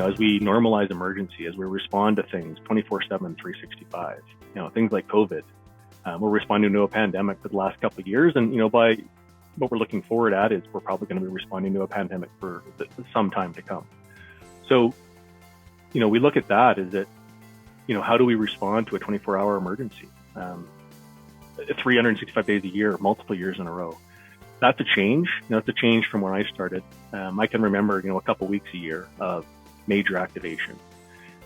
As we normalize emergency, as we respond to things 24/7, 365, things like COVID, we're responding to a pandemic for the last couple of years. And, by what we're looking forward at is we're probably going to be responding to a pandemic for some time to come. So, we look at that as that, how do we respond to a 24-hour emergency? 365 days a year, multiple years in a row. That's a change. That's a change from when I started. I can remember, a couple weeks a year of major activation.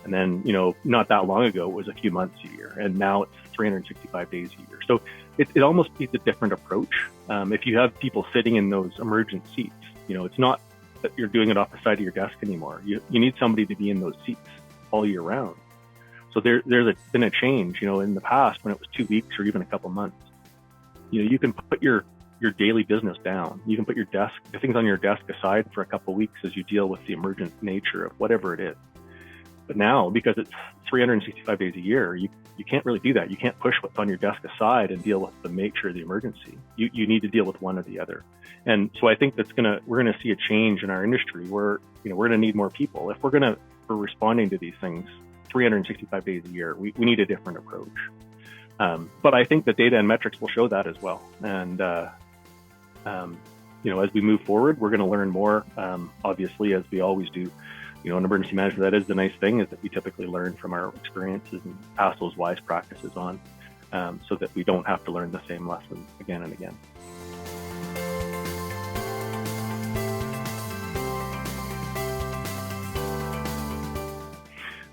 And then, not that long ago, it was a few months a year. And now it's 365 days a year. So it almost needs a different approach. If you have people sitting in those emergent seats, it's not that you're doing it off the side of your desk anymore. You need somebody to be in those seats all year round. So there's been a change, in the past when it was 2 weeks or even a couple months. You can put your daily business down. You can put the things on your desk aside for a couple of weeks as you deal with the emergent nature of whatever it is. But now, because it's 365 days a year, you can't really do that. You can't push what's on your desk aside and deal with the nature of the emergency. You need to deal with one or the other. And so I think we're gonna see a change in our industry where, we're gonna need more people. If we're responding to these things 365 days a year, we need a different approach. But I think the data and metrics will show that as well. And, as we move forward, we're going to learn more, obviously, as we always do. In emergency management, that is the nice thing, is that we typically learn from our experiences and pass those wise practices on, so that we don't have to learn the same lessons again and again.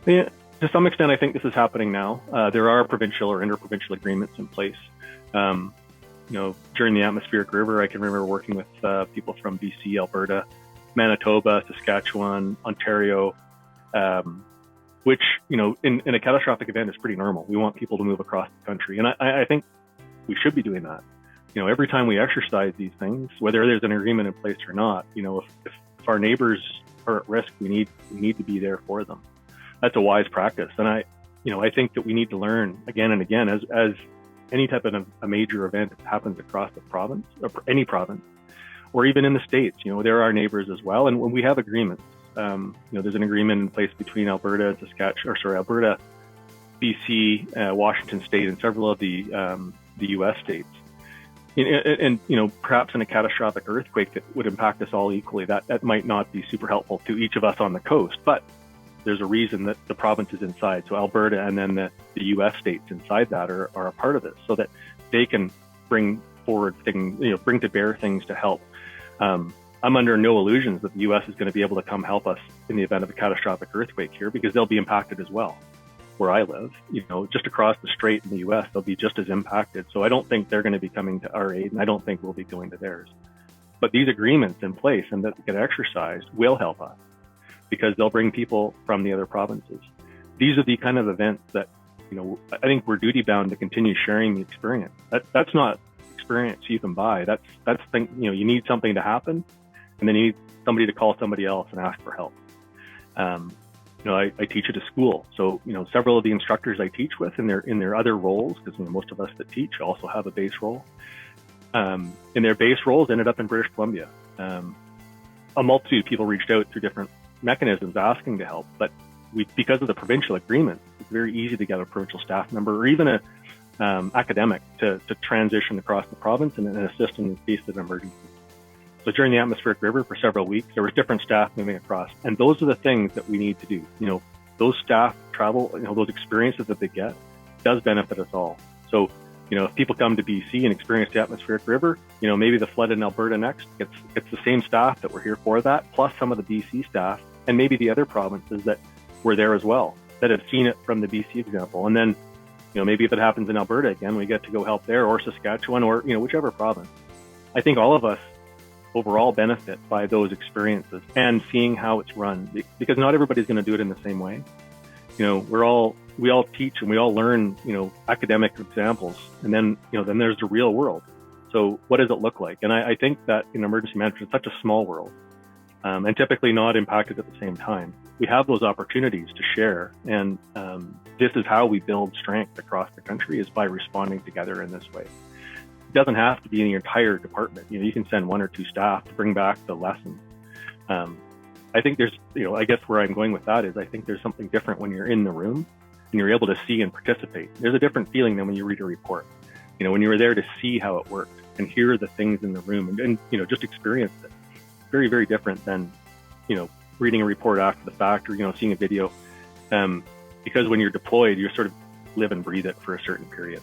Yeah, to some extent, I think this is happening now. There are provincial or interprovincial agreements in place. During the atmospheric river, I can remember working with people from BC, Alberta, Manitoba, Saskatchewan, Ontario, which, in a catastrophic event is pretty normal. We want people to move across the country. And I think we should be doing that. Every time we exercise these things, whether there's an agreement in place or not, if our neighbors are at risk, we need to be there for them. That's a wise practice. And I think that we need to learn again and again as any type of a major event happens across the province, or any province, or even in the States, there are neighbors as well. And when we have agreements, there's an agreement in place between Alberta, Alberta, BC, Washington State, and several of the U.S. states. And perhaps in a catastrophic earthquake that would impact us all equally, that might not be super helpful to each of us on the coast, but there's a reason that the province is inside. So Alberta and then the U.S. states inside that are a part of this, so that they can bring forward things, bring to bear things to help. I'm under no illusions that the U.S. is going to be able to come help us in the event of a catastrophic earthquake here, because they'll be impacted as well. Where I live, just across the strait in the U.S., they'll be just as impacted. So I don't think they're going to be coming to our aid, and I don't think we'll be going to theirs. But these agreements in place and that get exercised will help us, because they'll bring people from the other provinces. These are the kind of events that, I think we're duty bound to continue sharing the experience. That's not experience you can buy. That's you need something to happen, and then you need somebody to call somebody else and ask for help. I teach at a school, so several of the instructors I teach with in their other roles, because most of us that teach also have a base role. In their base roles, ended up in British Columbia. A multitude of people reached out through different mechanisms asking to help, but because of the provincial agreement, it's very easy to get a provincial staff member or even a academic to transition across the province and assist in the case of an emergency. So during the atmospheric river for several weeks, there was different staff moving across, and those are the things that we need to do. Those staff travel, those experiences that they get does benefit us all. So, if people come to BC and experience the atmospheric river, maybe the flood in Alberta next, it's the same staff that were here for that, plus some of the BC staff, and maybe the other provinces that were there as well, that have seen it from the BC example. And then, maybe if it happens in Alberta again, we get to go help there, or Saskatchewan, or, whichever province. I think all of us overall benefit by those experiences and seeing how it's run, because not everybody's going to do it in the same way. We all teach and we all learn, academic examples, and then there's the real world. So what does it look like? And I think that in emergency management, it's such a small world. and typically not impacted at the same time. We have those opportunities to share, and this is how we build strength across the country, is by responding together in this way. It doesn't have to be in the entire department. You can send 1 or 2 staff to bring back the lesson. I think there's, I guess where I'm going with that is I think there's something different when you're in the room and you're able to see and participate. There's a different feeling than when you read a report. When you were there to see how it worked and hear the things in the room and just experience it. Very, very different than, reading a report after the fact or, seeing a video. Because when you're deployed, you sort of live and breathe it for a certain period.